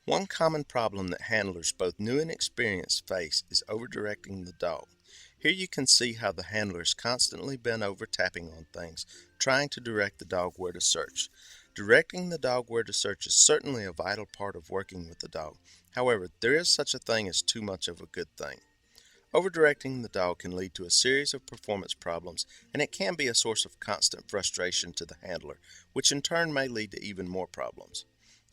One common problem that handlers, both new and experienced, face is overdirecting the dog. Here you can see how the handler is constantly bent over tapping on things, trying to direct the dog where to search. Directing the dog where to search is certainly a vital part of working with the dog. However, there is such a thing as too much of a good thing. Overdirecting the dog can lead to a series of performance problems, and it can be a source of constant frustration to the handler, which in turn may lead to even more problems.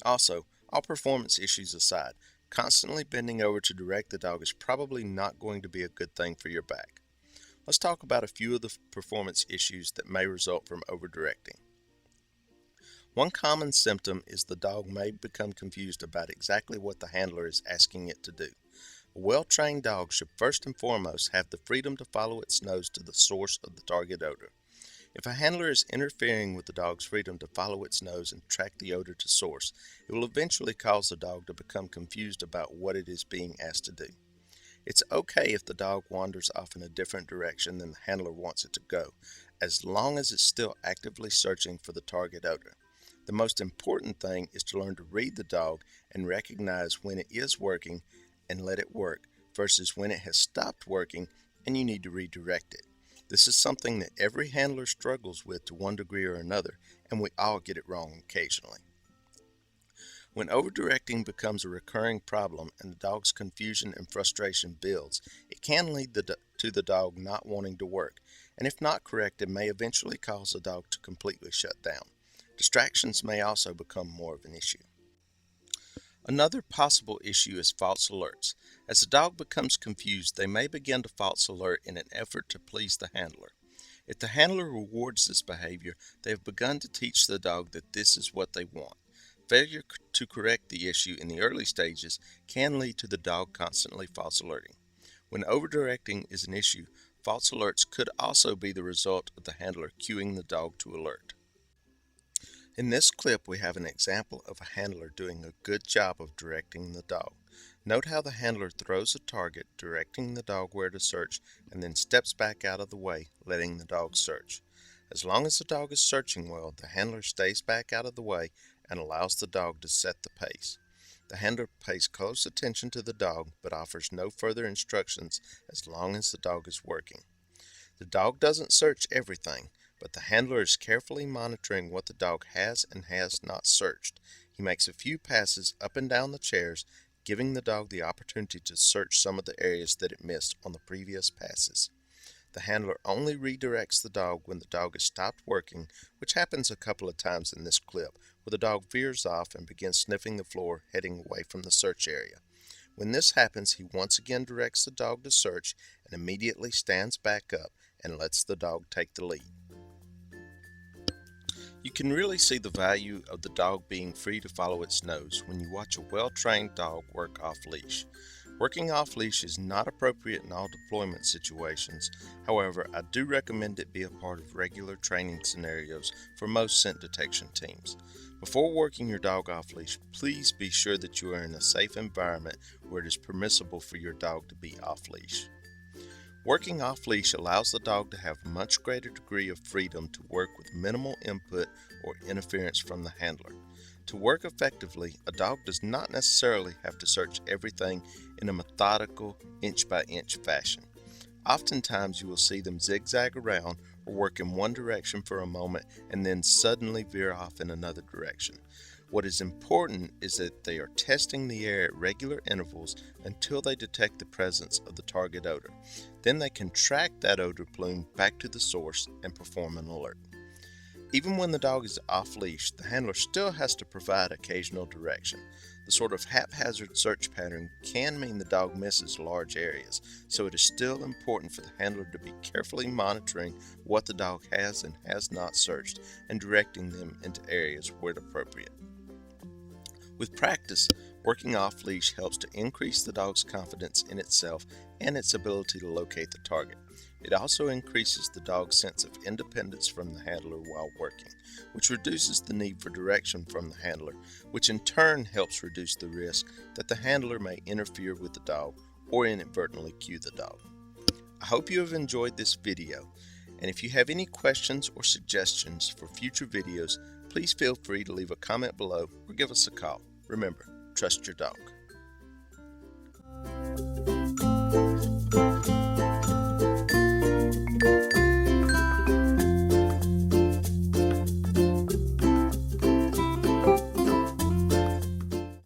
Also, all performance issues aside, constantly bending over to direct the dog is probably not going to be a good thing for your back. Let's talk about a few of the performance issues that may result from overdirecting. One common symptom is the dog may become confused about exactly what the handler is asking it to do. A well-trained dog should first and foremost have the freedom to follow its nose to the source of the target odor. If a handler is interfering with the dog's freedom to follow its nose and track the odor to source, it will eventually cause the dog to become confused about what it is being asked to do. It's okay if the dog wanders off in a different direction than the handler wants it to go, as long as it's still actively searching for the target odor. The most important thing is to learn to read the dog and recognize when it is working and let it work, versus when it has stopped working and you need to redirect it. This is something that every handler struggles with to one degree or another, and we all get it wrong occasionally. When overdirecting becomes a recurring problem and the dog's confusion and frustration builds, it can lead to the dog not wanting to work, and if not corrected, may eventually cause the dog to completely shut down. Distractions may also become more of an issue. Another possible issue is false alerts. As the dog becomes confused, they may begin to false alert in an effort to please the handler. If the handler rewards this behavior, they have begun to teach the dog that this is what they want. Failure to correct the issue in the early stages can lead to the dog constantly false alerting. When overdirecting is an issue, false alerts could also be the result of the handler cueing the dog to alert. In this clip, we have an example of a handler doing a good job of directing the dog. Note how the handler throws a target, directing the dog where to search, and then steps back out of the way, letting the dog search. As long as the dog is searching well, the handler stays back out of the way and allows the dog to set the pace. The handler pays close attention to the dog, but offers no further instructions as long as the dog is working. The dog doesn't search everything, but the handler is carefully monitoring what the dog has and has not searched. He makes a few passes up and down the chairs, giving the dog the opportunity to search some of the areas that it missed on the previous passes. The handler only redirects the dog when the dog has stopped working, which happens a couple of times in this clip, where the dog veers off and begins sniffing the floor, heading away from the search area. When this happens, he once again directs the dog to search and immediately stands back up and lets the dog take the lead. You can really see the value of the dog being free to follow its nose when you watch a well-trained dog work off-leash. Working off-leash is not appropriate in all deployment situations. However, I do recommend it be a part of regular training scenarios for most scent detection teams. Before working your dog off-leash, please be sure that you are in a safe environment where it is permissible for your dog to be off-leash. Working off-leash allows the dog to have a much greater degree of freedom to work with minimal input or interference from the handler. To work effectively, a dog does not necessarily have to search everything in a methodical, inch-by-inch fashion. Oftentimes you will see them zigzag around or work in one direction for a moment and then suddenly veer off in another direction. What is important is that they are testing the air at regular intervals until they detect the presence of the target odor. Then they can track that odor plume back to the source and perform an alert. Even when the dog is off-leash, the handler still has to provide occasional direction. The sort of haphazard search pattern can mean the dog misses large areas, so it is still important for the handler to be carefully monitoring what the dog has and has not searched and directing them into areas where appropriate. With practice, working off-leash helps to increase the dog's confidence in itself and its ability to locate the target. It also increases the dog's sense of independence from the handler while working, which reduces the need for direction from the handler, which in turn helps reduce the risk that the handler may interfere with the dog or inadvertently cue the dog. I hope you have enjoyed this video, and if you have any questions or suggestions for future videos, please feel free to leave a comment below or give us a call. Remember, trust your dog.